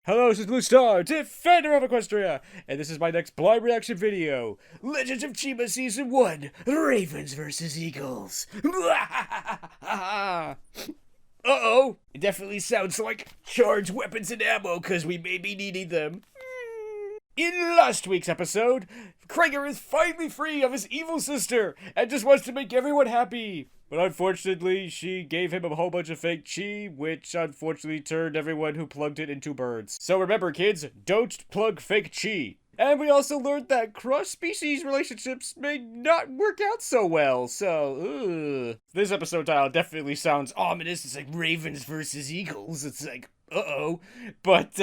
Hello, this is Blue Star, Defender of Equestria, and this is my next blind reaction video. Legends of Chima Season 1, Ravens vs. Eagles. Uh-oh, it definitely sounds like charged weapons and ammo, because we may be needing them. In last week's episode, Krager is finally free of his evil sister, and just wants to make everyone happy. But unfortunately, she gave him a whole bunch of fake chi, which unfortunately turned everyone who plugged it into birds. So remember, kids, don't plug fake chi. And we also learned that cross-species relationships may not work out so well, so, This episode title definitely sounds ominous. It's like Ravens versus Eagles. It's like, uh-oh. But,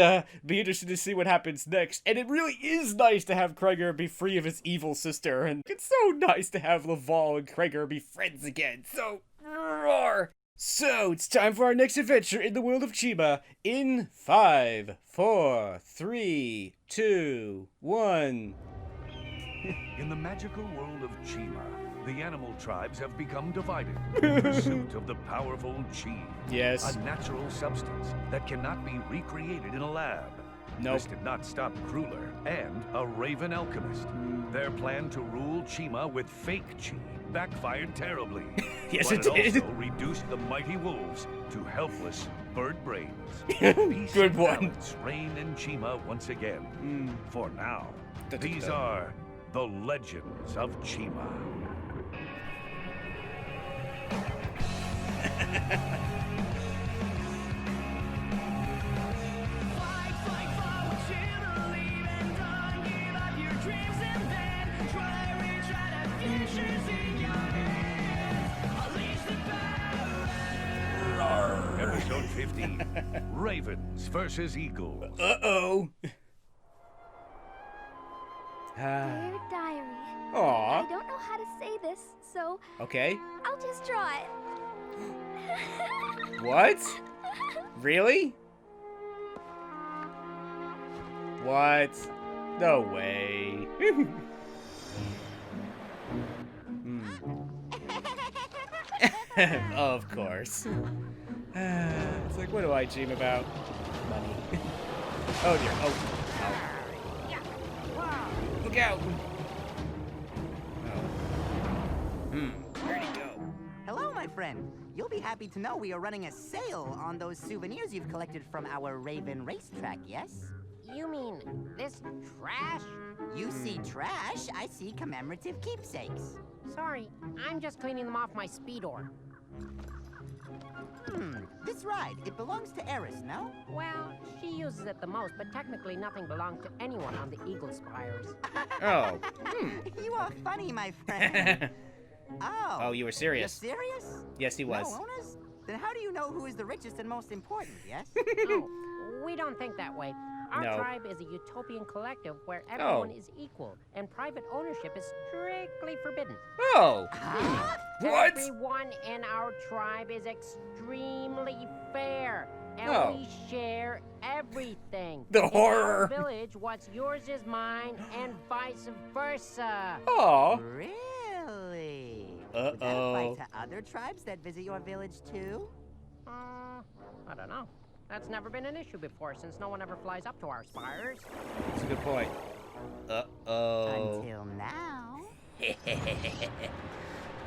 be interested to see what happens next. And it really is nice to have Krager be free of his evil sister. And it's so nice to have Laval and Krager be friends again. So, roar! So, it's time for our next adventure in the world of Chima in 5, 4, 3, 2, 1. In the magical world of Chima, the animal tribes have become divided in pursuit of the powerful chi. Yes. A natural substance that cannot be recreated in a lab. Nope. This did not stop Kruller and a raven alchemist. Their plan to rule Chima with fake chi backfired terribly. Yes, but it did. also reduced the mighty wolves to helpless bird brains. Peace Good and one. balance reign in Chima once again. For now, these are the legends of Chima. Episode 15, Ravens versus Eagles. Uh-oh. Dear diary. Aw. I don't know how to say this, so Okay. I'll just draw it. What? Really? What? No way. Of course. It's like, what do I dream about? Money. Oh dear. Oh. Look out. Oh. Where'd he go? Hello, my friend. You'll be happy to know we are running a sale on those souvenirs you've collected from our Raven racetrack, yes? You mean this trash? You see trash, I see commemorative keepsakes. Sorry, I'm just cleaning them off my speedor. This ride, it belongs to Eris, no? Well, she uses it the most, but technically nothing belongs to anyone on the Eagle Spires. Oh. You are funny, my friend. Oh. Oh, you were serious. You're serious? Yes, he was. No owners? Then how do you know who is the richest and most important, yes? Oh, we don't think that way. Our No. tribe is a utopian collective where everyone is equal, and private ownership is strictly forbidden. Oh. What? Everyone in our tribe is extremely fair, and Oh. we share everything. The In horror. our village, what's yours is mine, and vice versa. Aw. Really? Would that apply Uh-oh. to other tribes that visit your village, too? I don't know. That's never been an issue before, since no one ever flies up to our spires. That's a good point. Uh-oh. Until now.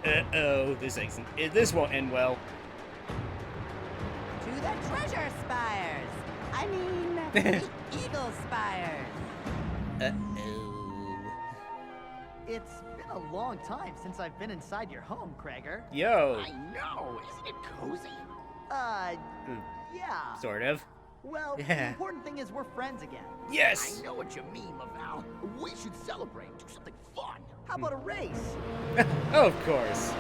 Uh-oh. This won't end well. To the treasure spires! I mean, the Eagle Spires! Uh-oh. It's been a long time since I've been inside your home, Krager. Yo. I know, isn't it cozy? Yeah. Sort of. Well, the Yeah. important thing is we're friends again. Yes. I know what you mean, Laval. We should celebrate, do something fun. How about a race? Of course.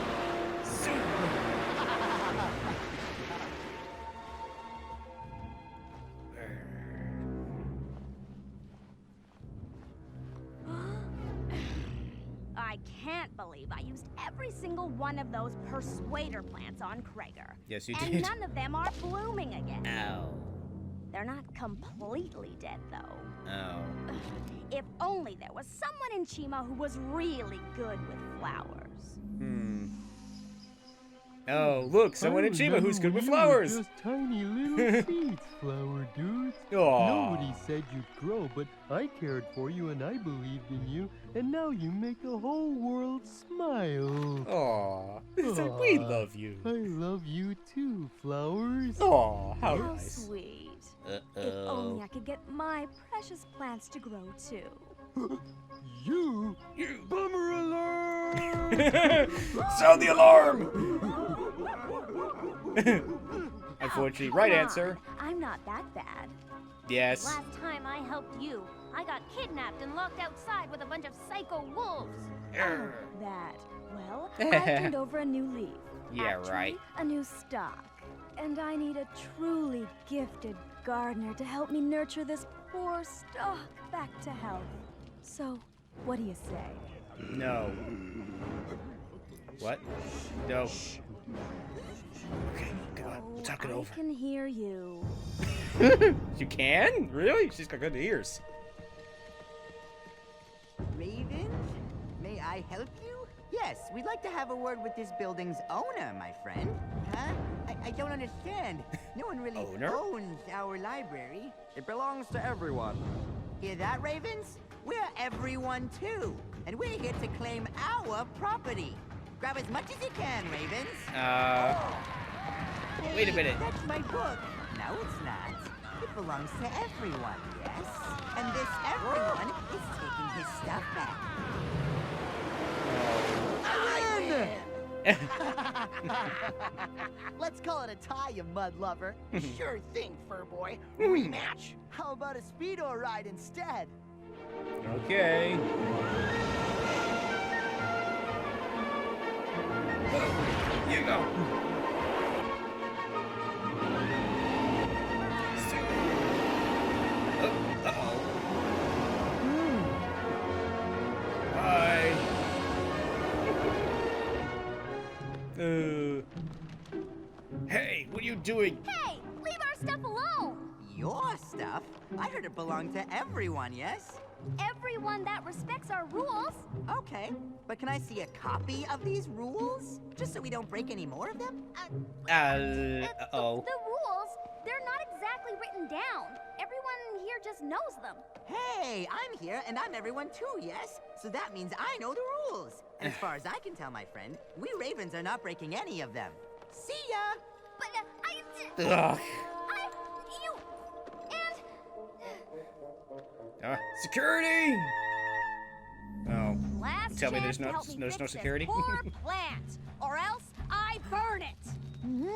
I can't believe I used every single one of those persuader plants on Krager. Yes, you and did. none of them are blooming again. Ow. They're not completely dead, though. Oh. If only there was someone in Chima who was really good with flowers. Oh, look, someone in Chima who's good with flowers. Just tiny little seeds, flower dudes. Aw. Nobody said you'd grow, but I cared for you and I believed in you, and now you make the whole world smile. Aw, we Aw. love you. I love you too, flowers. Aw, how How nice. sweet. If only I could get my precious plants to grow too. You? Bummer alert! Sound the alarm! Unfortunately, right answer. I'm not that bad. Yes. Last time I helped you, I got kidnapped and locked outside with a bunch of psycho wolves. Err. That. Well, I turned over a new leaf. Yeah, Actually, right. A new stock. And I need a truly gifted gardener to help me nurture this poor stock back to health. So, what do you say? No. What? No. Okay, come on. We'll talk it over. I can hear you. You can? Really? She's got good ears. Ravens, may I help you? Yes, we'd like to have a word with this building's owner, my friend. Huh? I don't understand. No one really Owner? owns our library. It belongs to everyone. Hear that, Ravens? We're everyone too, and we're here to claim our property. Grab as much as you can, Ravens. Wait a minute. That's my book. No, it's not. It belongs to everyone, yes? And this everyone is taking his stuff back. Let's call it a tie, you mud lover. Sure thing, fur boy. Rematch. How about a speedo ride instead? Okay. You go. Uh-oh. Bye. Hey, what are you doing? Hey, leave our stuff alone! Your stuff? I heard it belonged to everyone, yes? Everyone that respects our rules. Okay, but can I see a copy of these rules? Just so we don't break any more of them? Uh-oh. The rules, they're not exactly written down. Everyone here just knows them. Hey, I'm here and I'm everyone too, yes? So that means I know the rules. And as far as I can tell, my friend, we Ravens are not breaking any of them. See ya! But Ugh. you, and Security! Oh. last Tell me chance there's to help me no fix this security? poor plant, or else I burn it.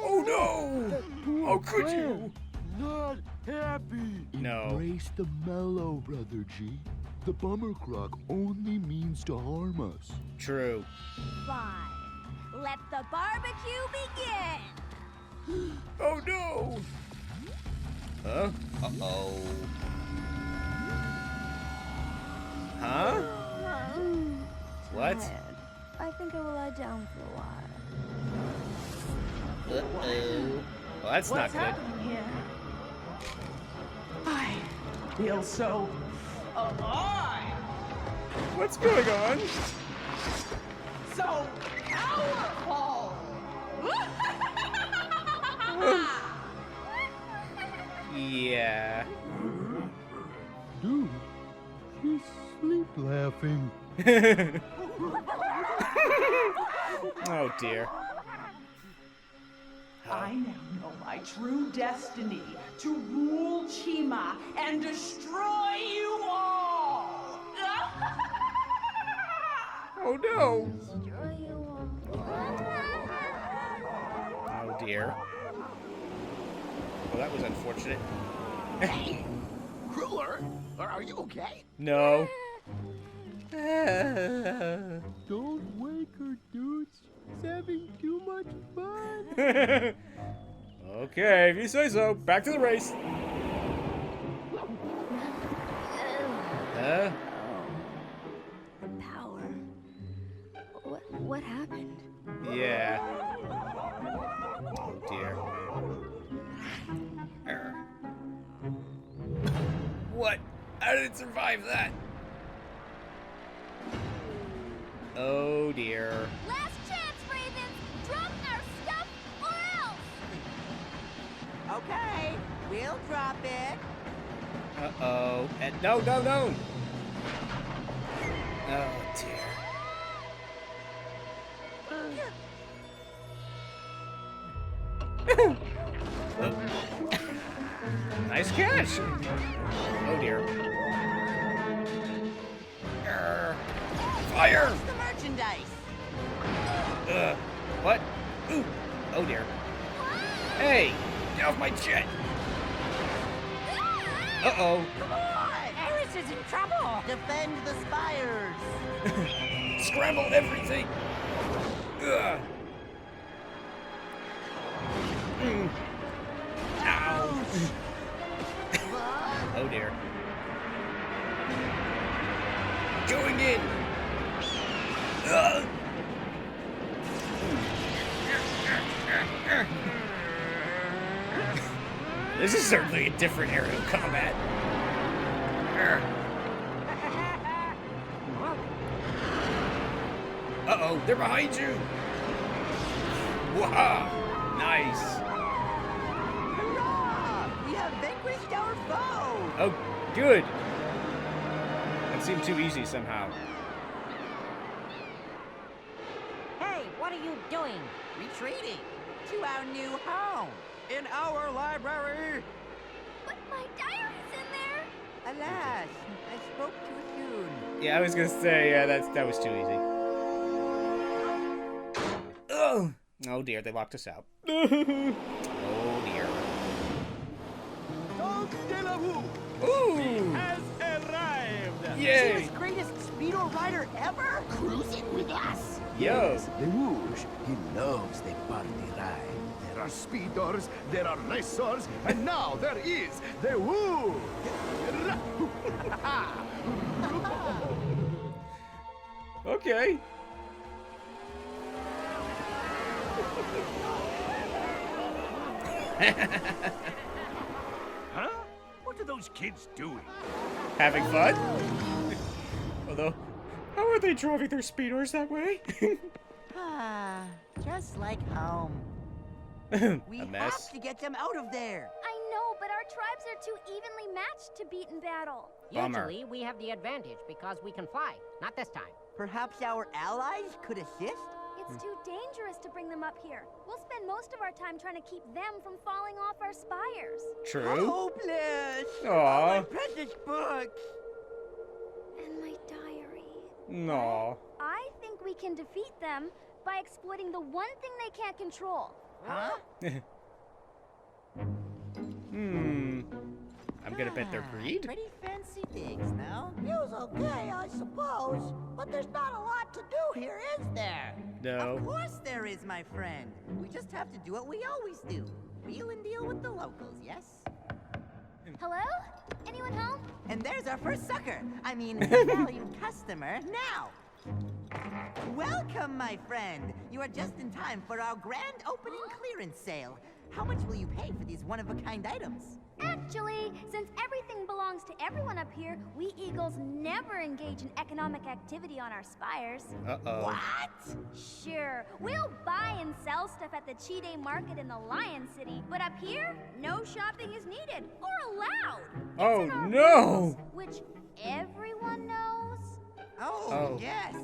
Oh no! How could you? Not happy. No. Embrace the mellow, Brother G. The bummer croc only means to harm us. True. Fine. Let the barbecue begin. Oh no! Huh? Uh-oh. Huh? What? I think I will lie down for a while. Uh-oh. Well, that's not good. Here? I feel so alive, What's going on? so powerful. Yeah. Dude, she's sleep laughing. Oh dear. I now know my true destiny, to rule Chima and destroy you all. Oh no. Destroy you all. Oh dear. Well, that was unfortunate. Hey, Ruler, are you okay? No. Don't wake her, dudes. She's having too much fun. Okay, if you say so. Back to the race. The power. What happened? Yeah. Oh dear. Err. What? How did it survive that? Oh dear. Last chance, Ravens! Drop our stuff Okay, we'll drop it. Uh-oh. And no, no, no! Oh, dear. Oh. Nice catch! Oh, dear. Fire! Where's the merchandise? What? Ooh. Oh, dear. Hey! Get off my jet! Uh-oh. Come on! Eris is in trouble! Defend the spires! Scrambled everything! Ugh. Ow! Oh dear. Going in! Ugh. This is certainly a different area of combat. Uh-oh, they're behind you! Wow! Nice! Hurrah! We have vanquished our foe! Oh, good! That seemed too easy somehow. Hey, what are you doing? Retreating to our new home. In our library! But my diary's in there! Alas, I spoke too soon. Yeah, I was gonna say, that was too easy. Ugh! Oh dear, they locked us out. Oh dear. Ooh! Has arrived! Yay! Chima's greatest speedo rider ever? Cruising with us? Yo! The Rouge, he loves the party ride. There are speeders, there are racers, and now there is the Woo! Okay. Huh? What are those kids doing? Having fun? Although, how are they driving their speeders that way? Ah, just like home. We A mess. have to get them out of there. I know, but our tribes are too evenly matched to beat in battle. Bummer. Usually we have the advantage because we can fly. Not this time. Perhaps our allies could assist? It's too dangerous to bring them up here. We'll spend most of our time trying to keep them from falling off our spires. True. Hopeless! Aw. My precious books! And my diary. No. I think we can defeat them by exploiting the one thing they can't control. Huh? I'm gonna bet they're greed. Pretty fancy digs, no? Feels okay, I suppose. But there's not a lot to do here, is there? No. Of course there is, my friend. We just have to do what we always do. Wheel and deal with the locals, yes? Hello? Anyone home? And there's our first sucker. I mean, valued customer, now. Welcome, my friend. You are just in time for our grand opening clearance sale. How much will you pay for these one-of-a-kind items? Actually, since everything belongs to everyone up here, we Eagles never engage in economic activity on our spires. Uh-oh. What? Sure, we'll buy and sell stuff at the Chi-Day market in the Lion City, but up here, no shopping is needed or allowed. It's Oh, in our no! rules, which everyone knows. Oh, yes.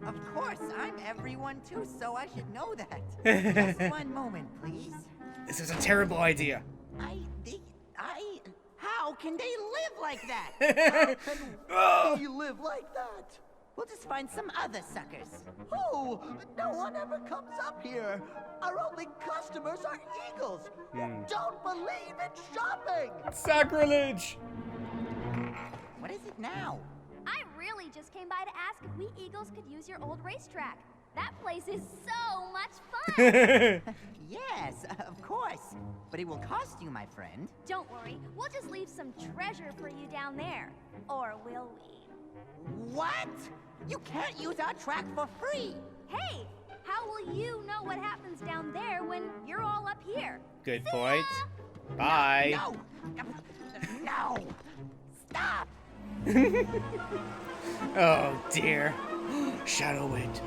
Of course, I'm everyone too, so I should know that. Just one moment, please. This is a terrible idea. How can they live like that? How can You live like that. We'll just find some other suckers. Oh, no one ever comes up here. Our only customers are eagles who don't believe in shopping. Sacrilege! What is it now? I really just came by to ask if we Eagles could use your old racetrack. That place is so much fun! Yes, of course. But it will cost you, my friend. Don't worry, we'll just leave some treasure for you down there. Or will we? What? You can't use our track for free. Hey, how will you know what happens down there when you're all up here? Good See point. ya! Bye. No! No! Stop! Oh dear. Shadow Wind.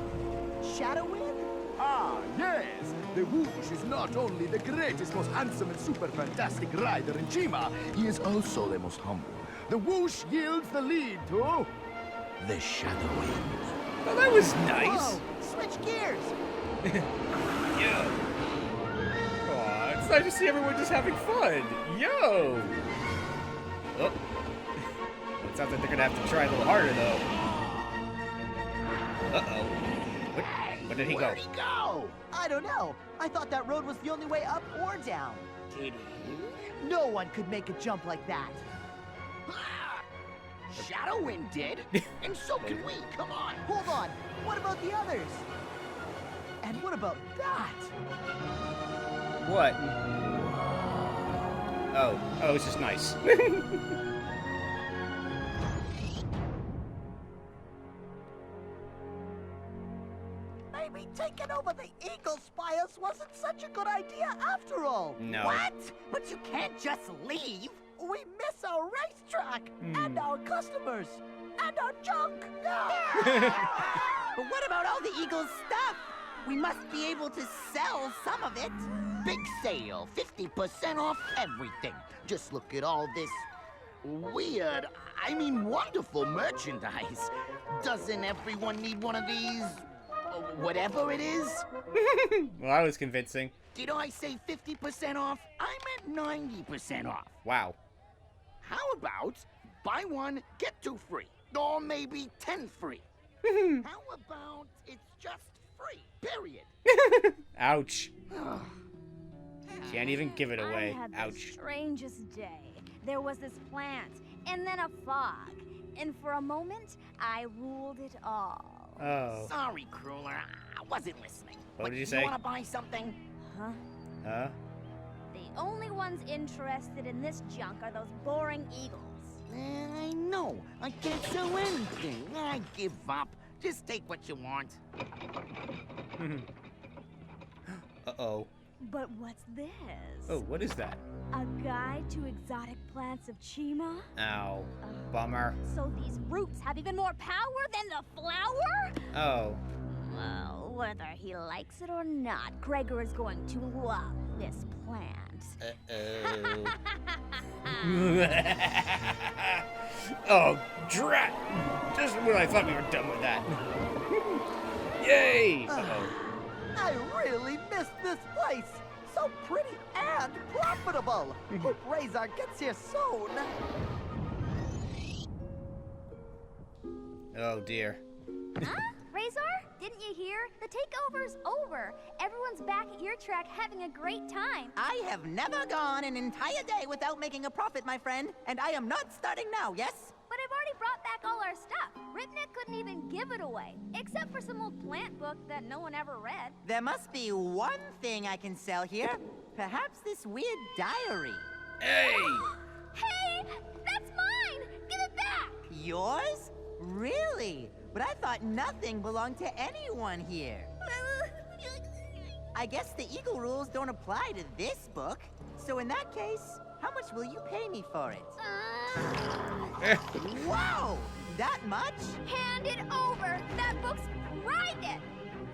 Shadow Wind? Ah, yes! The Whoosh is not only the greatest, most handsome, and super fantastic rider in Chima, he is also the most humble. The Whoosh yields the lead to the Shadow Wind. Well, that was nice. Whoa, switch gears. Yo. Aw, it's nice to see everyone just having fun. Yo. Oh. It sounds like they're gonna have to try a little harder, though. Uh-oh. Where did he go? Where'd he go? I don't know. I thought that road was the only way up or down. Did he? No one could make a jump like that. Shadow Wind did, and so can we. Come on. Hold on. What about the others? And what about that? What? Oh, it's just nice. Maybe taking over the Eagle Spires wasn't such a good idea after all. No. What? But you can't just leave. We miss our racetrack and our customers and our junk. But what about all the Eagle's stuff? We must be able to sell some of it. Big sale, 50% off everything. Just look at all this weird, I mean wonderful merchandise. Doesn't everyone need one of these? Whatever it is? Well, that was convincing. Did I say 50% off? I meant 90% off. Wow. How about buy one, get two free? Or maybe 10 free? How about it's just free, period? Ouch. Can't even give it away. I had the Ouch. strangest day. There was this plant, and then a fog. And for a moment, I ruled it all. Oh. Sorry, Crueler, I wasn't listening. What But did you say? Want to buy something? Huh? Huh? The only ones interested in this junk are those boring eagles. I know. I can't sell anything. I give up. Just take what you want. Uh-oh. But what's this? Oh, what is that? A guide to exotic plants of Chima? Ow. Bummer. So these roots have even more power than the flower? Oh. Well, whether he likes it or not, Gregor is going to love this plant. Uh-oh. Oh, drat! Just when I thought we were done with that. Yay! Uh-oh. I really missed this place. So pretty and profitable. Hope Razor gets here soon. Oh, dear. Huh? Razor? Didn't you hear? The takeover's over. Everyone's back at your track having a great time. I have never gone an entire day without making a profit, my friend. And I am not starting now, yes? But I've already brought back all our stuff. Ripnet couldn't even give it away, except for some old plant book that no one ever read. There must be one thing I can sell here. Perhaps this weird diary. Hey! Hey! That's mine! Give it back! Yours? Really? But I thought nothing belonged to anyone here. I guess the Eagle rules don't apply to this book. So in that case, how much will you pay me for it? Whoa! That much? Hand it over! That book's private!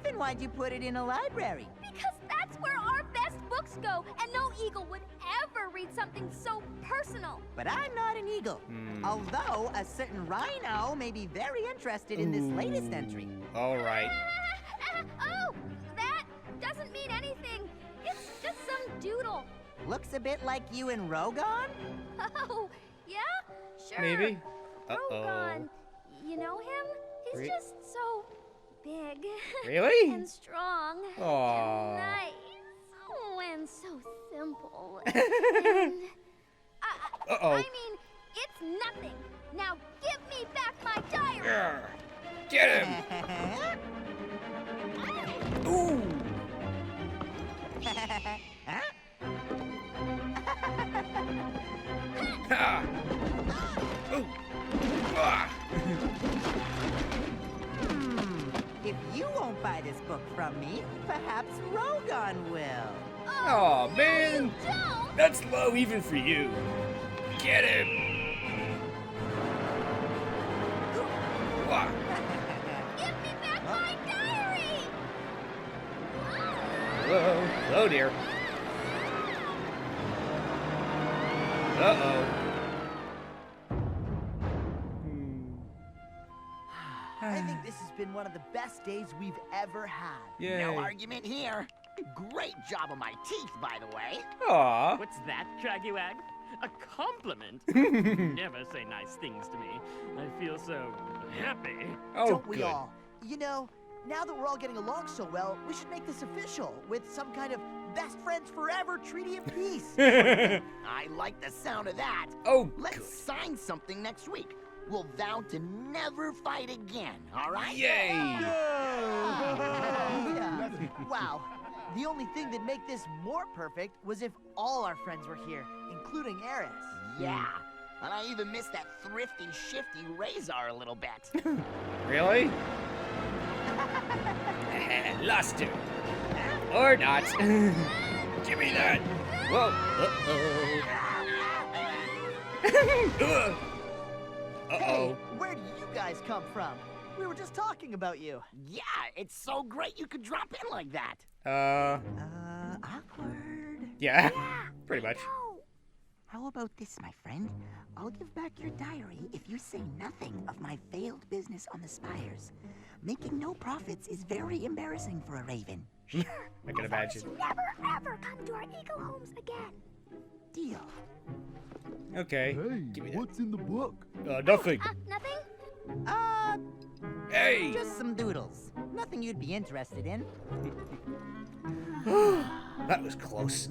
Then why'd you put it in a library? Because that's where our best books go, and no eagle would ever read something so personal. But I'm not an eagle. Although a certain rhino may be very interested in this latest entry. All right. Oh, that doesn't mean anything. It's just some doodle. Looks a bit like you and Rogon? Oh, yeah? Sure. Maybe. Rogon, you know him? He's just so big. Really? And strong. Aww. And nice. Oh, and so simple. And Uh-oh. I mean, it's nothing. Now give me back my diary. Grr. Get him! Ooh! Ha! Ooh! Ah! If you won't buy this book from me, perhaps Rogon will. Oh, man! Don't! That's low even for you. Get him! Ah. Give me back my diary! Oh dear. Uh-oh. I think this has been one of the best days we've ever had. Yay. No argument here. Great job on my teeth, by the way. Aw. What's that, Tragywag? A compliment? Never say nice things to me. I feel so happy. Oh, Don't we good. all? You know, now that we're all getting along so well, we should make this official with some kind of best friends forever treaty of peace. I like the sound of that. Oh, Let's good. sign something next week. We'll vow to never fight again, all right? Yay! Yeah. Wow. The only thing that'd make this more perfect was if all our friends were here, including Eris. Yeah. And I even missed that thrifty, shifty Razor a little bit. Really? Lost her. Or not. Give me that. Whoa. Uh-oh. Hey, Uh-oh. where did you guys come from? We were just talking about you. Yeah, it's so great you could drop in like that. Awkward. Yeah. Pretty much. How about this, my friend? I'll give back your diary if you say nothing of my failed business on the spires. Making no profits is very embarrassing for a raven. I can imagine. Never ever come to our eagle homes again. Deal. Okay. Hey, Give me that. what's in the book? Nothing. Nothing? Hey! Just some doodles. Nothing you'd be interested in. That was close.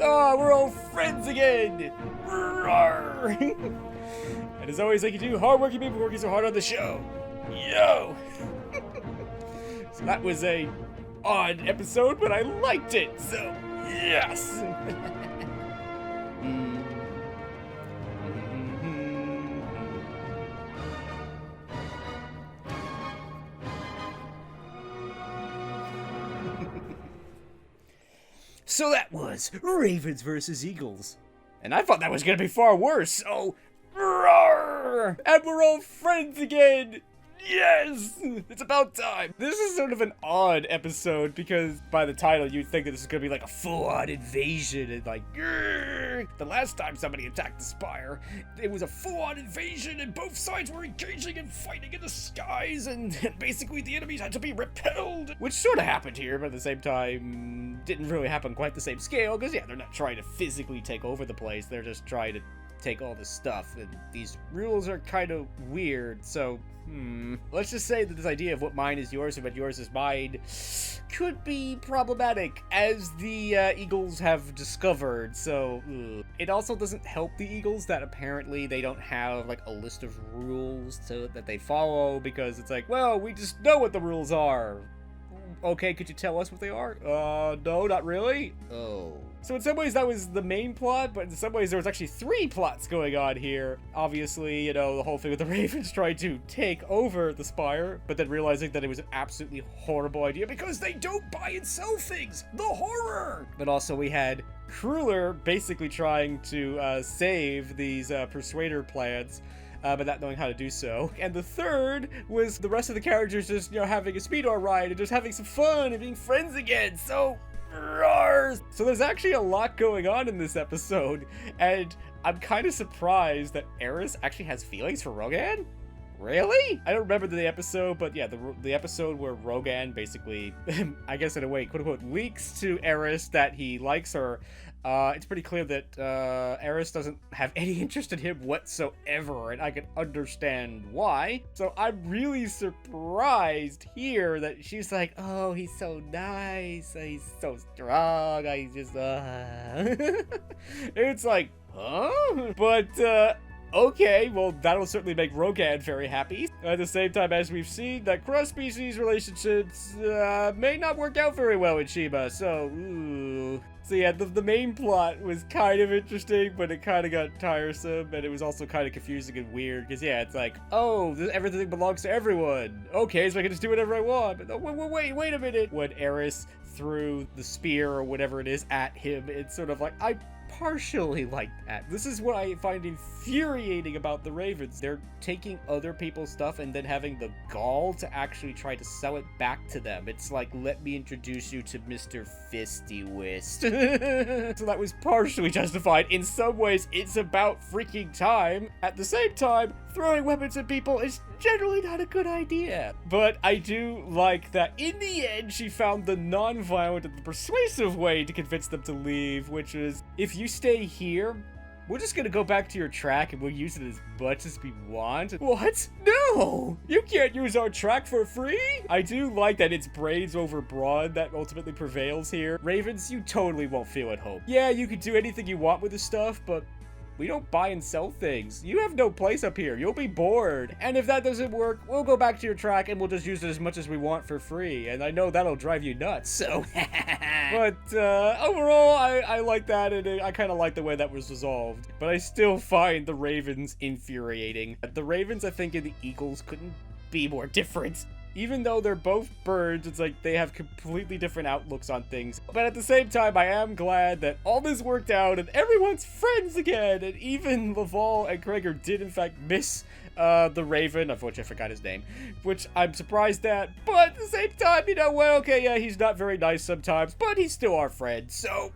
Oh, we're all friends again! Roar! And as always, like you do, hardworking people working so hard on the show. Yo! So that was a odd episode, but I liked it, so yes! So that was Ravens versus Eagles. And I thought that was gonna be far worse, so roar! And we're all friends again! Yes! It's about time! This is sort of an odd episode because by the title you'd think that this is gonna be like a full-on invasion and like grrr. The last time somebody attacked the Spire, it was a full-on invasion and both sides were engaging and fighting in the skies and basically the enemies had to be repelled, which sort of happened here, but at the same time didn't really happen quite the same scale because yeah, they're not trying to physically take over the place, they're just trying to take all this stuff, and these rules are kind of weird, so let's just say that this idea of what mine is yours and what yours is mine could be problematic, as the Eagles have discovered, so it also doesn't help the Eagles that apparently they don't have like a list of rules that they follow, because it's like, well, we just know what the rules are. Okay, could you tell us what they are? No, not really. Oh. So in some ways that was the main plot, but in some ways there was actually 3 plots going on here. Obviously, you know, the whole thing with the Ravens trying to take over the Spire, but then realizing that it was an absolutely horrible idea because they don't buy and sell things. The horror! But also we had Crueler basically trying to save these Persuader plans, but not knowing how to do so. And the third was the rest of the characters just, you know, having a speedrun ride and just having some fun and being friends again. So, roar! So there's actually a lot going on in this episode, and I'm kind of surprised that Eris actually has feelings for Rogan. Really? I don't remember the episode, but yeah, the episode where Rogan basically, I guess in a way, quote-unquote, leaks to Eris that he likes her. It's pretty clear that Eris doesn't have any interest in him whatsoever, and I can understand why. So I'm really surprised here that she's like, oh, he's so nice, he's so strong, I just, It's like, huh? But, okay, well, that'll certainly make Rogan very happy. At the same time, as we've seen, that cross-species relationships may not work out very well with Chima, so, ooh. So yeah, the main plot was kind of interesting, but it kind of got tiresome, and it was also kind of confusing and weird, because yeah, it's like, oh, everything belongs to everyone. Okay, so I can just do whatever I want, but wait a minute. When Eris threw the spear or whatever it is at him, it's sort of like, partially like that. This is what I find infuriating about the Ravens. They're taking other people's stuff and then having the gall to actually try to sell it back to them. It's like, let me introduce you to Mr. Fisty Wist. So that was partially justified. In some ways, it's about freaking time. At the same time, throwing weapons at people is generally not a good idea. But I do like that in the end, she found the non-violent and the persuasive way to convince them to leave, which is, if you stay here, we're just gonna go back to your track and we'll use it as much as we want. What? No! You can't use our track for free? I do like that it's brains over brawn that ultimately prevails here. Ravens, you totally won't feel at home. Yeah, you can do anything you want with the stuff, but we don't buy and sell things. You have no place up here. You'll be bored. And if that doesn't work, we'll go back to your track and we'll just use it as much as we want for free. And I know that'll drive you nuts, so. But overall, I like that, and I kind of like the way that was resolved. But I still find the Ravens infuriating. The Ravens, I think, and the Eagles couldn't be more different. Even though they're both birds, it's like they have completely different outlooks on things. But at the same time, I am glad that all this worked out and everyone's friends again. And even Laval and Krager did in fact miss the Raven, of which I forgot his name, which I'm surprised at. But at the same time, you know, well, okay, yeah, he's not very nice sometimes, but he's still our friend, so.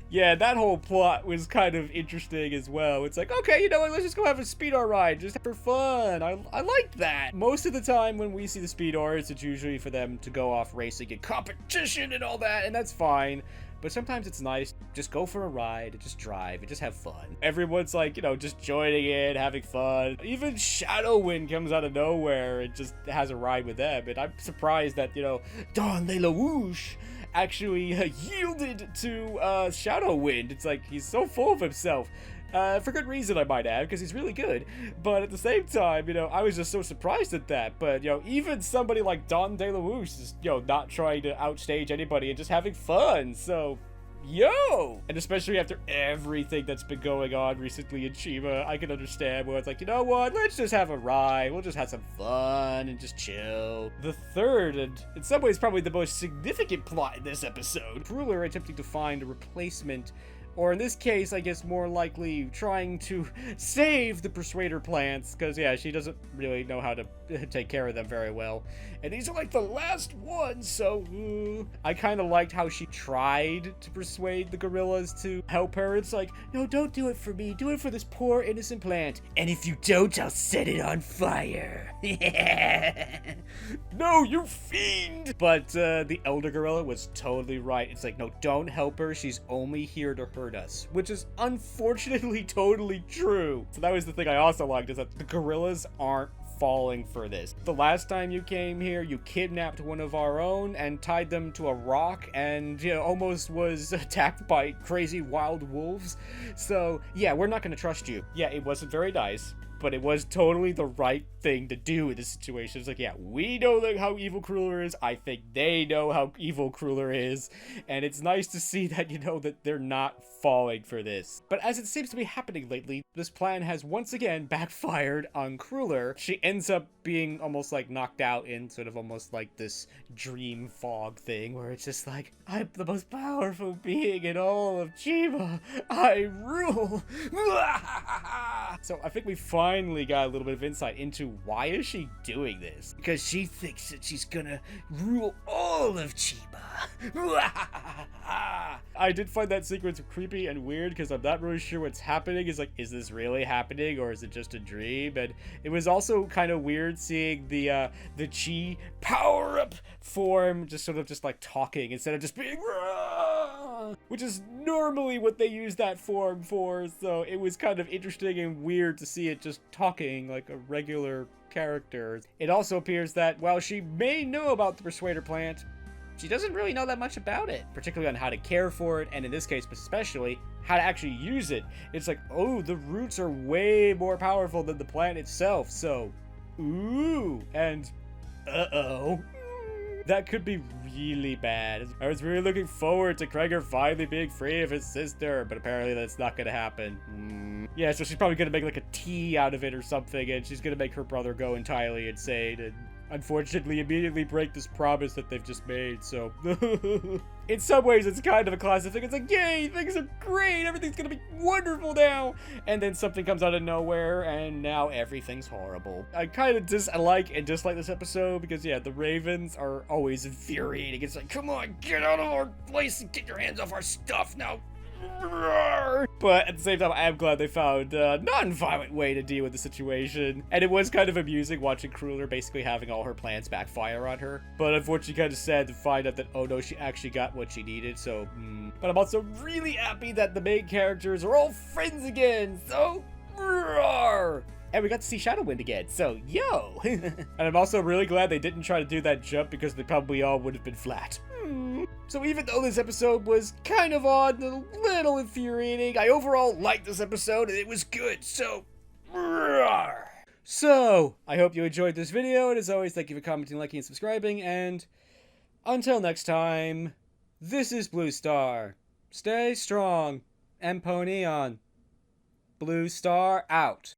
Yeah, that whole plot was kind of interesting as well. It's like, okay, you know what, let's just go have a speedor ride, just for fun. I like that. Most of the time when we see the speedors, it's usually for them to go off racing and competition and all that, and that's fine. But sometimes it's nice, just go for a ride, and just drive, and just have fun. Everyone's like, you know, just joining in, having fun. Even Shadowwind comes out of nowhere and just has a ride with them. And I'm surprised that, you know, Don Le Louche actually yielded to Shadowwind. It's like, he's so full of himself. For good reason, I might add, because he's really good. But at the same time, you know, I was just so surprised at that. But, you know, even somebody like Don De La Ruse is, you know, not trying to outstage anybody and just having fun. So, yo! And especially after everything that's been going on recently in Chima, I can understand where it's like, you know what, let's just have a ride. We'll just have some fun and just chill. The third, and in some ways probably the most significant plot in this episode, Crueler attempting to find a replacement, or in this case, I guess more likely trying to save the Persuader plants, because yeah, she doesn't really know how to take care of them very well. And these are like the last ones, so I kind of liked how she tried to persuade the gorillas to help her. It's like, no, don't do it for me, do it for this poor innocent plant. And if you don't, I'll set it on fire. No, you fiend! But the elder gorilla was totally right. It's like, no, don't help her, she's only here to hurt us, which is unfortunately totally true. So that was the thing I also liked, is that the gorillas aren't falling for this. The last time you came here, you kidnapped one of our own and tied them to a rock and, you know, almost was attacked by crazy wild wolves. So yeah, we're not gonna trust you. Yeah, it wasn't very nice, but it was totally the right thing to do in this situation. It's like, yeah, we know how evil Crueler is. I think they know how evil Crueler is. And it's nice to see that, you know, that they're not falling for this. But as it seems to be happening lately, this plan has once again backfired on Crueler. She ends up being almost like knocked out in sort of almost like this dream fog thing where it's just like, I'm the most powerful being in all of Chima. I rule. So I think we finally got a little bit of insight into why is she doing this. Because she thinks that she's gonna rule all of Chima. I did find that sequence creepy and weird because I'm not really sure what's happening. It's like, is this really happening or is it just a dream? And it was also kind of weird seeing the Chi power-up form just sort of just like talking instead of just being which is normally what they use that form for. So it was kind of interesting and weird to see it just talking like a regular character. It also appears that while she may know about the Persuader plant, she doesn't really know that much about it, particularly on how to care for it, and in this case especially, how to actually use it. It's like, oh, the roots are way more powerful than the plant itself, so, ooh, and uh-oh. That could be really bad. I was really looking forward to Krager finally being free of his sister, but apparently that's not gonna happen. Yeah, so she's probably gonna make like a tea out of it or something, and she's gonna make her brother go entirely insane, and unfortunately immediately break this promise that they've just made, so in some ways, it's kind of a classic thing. It's like, yay, things are great, everything's gonna be wonderful now. And then something comes out of nowhere, and now everything's horrible. I kind of like and dislike this episode because, yeah, the Ravens are always infuriating. It's like, come on, get out of our place and get your hands off our stuff now. But at the same time, I am glad they found a non-violent way to deal with the situation. And it was kind of amusing watching Crueler basically having all her plans backfire on her. But unfortunately, kind of sad to find out that, oh no, she actually got what she needed, so, But I'm also really happy that the main characters are all friends again, so, And we got to see Shadowwind again, so yo! And I'm also really glad they didn't try to do that jump because they probably all would have been flat. So even though this episode was kind of odd and a little infuriating, I overall liked this episode and it was good, so... So, I hope you enjoyed this video, and as always, thank you for commenting, liking, and subscribing, and... Until next time, this is Blue Star. Stay strong, and pony on. Blue Star out.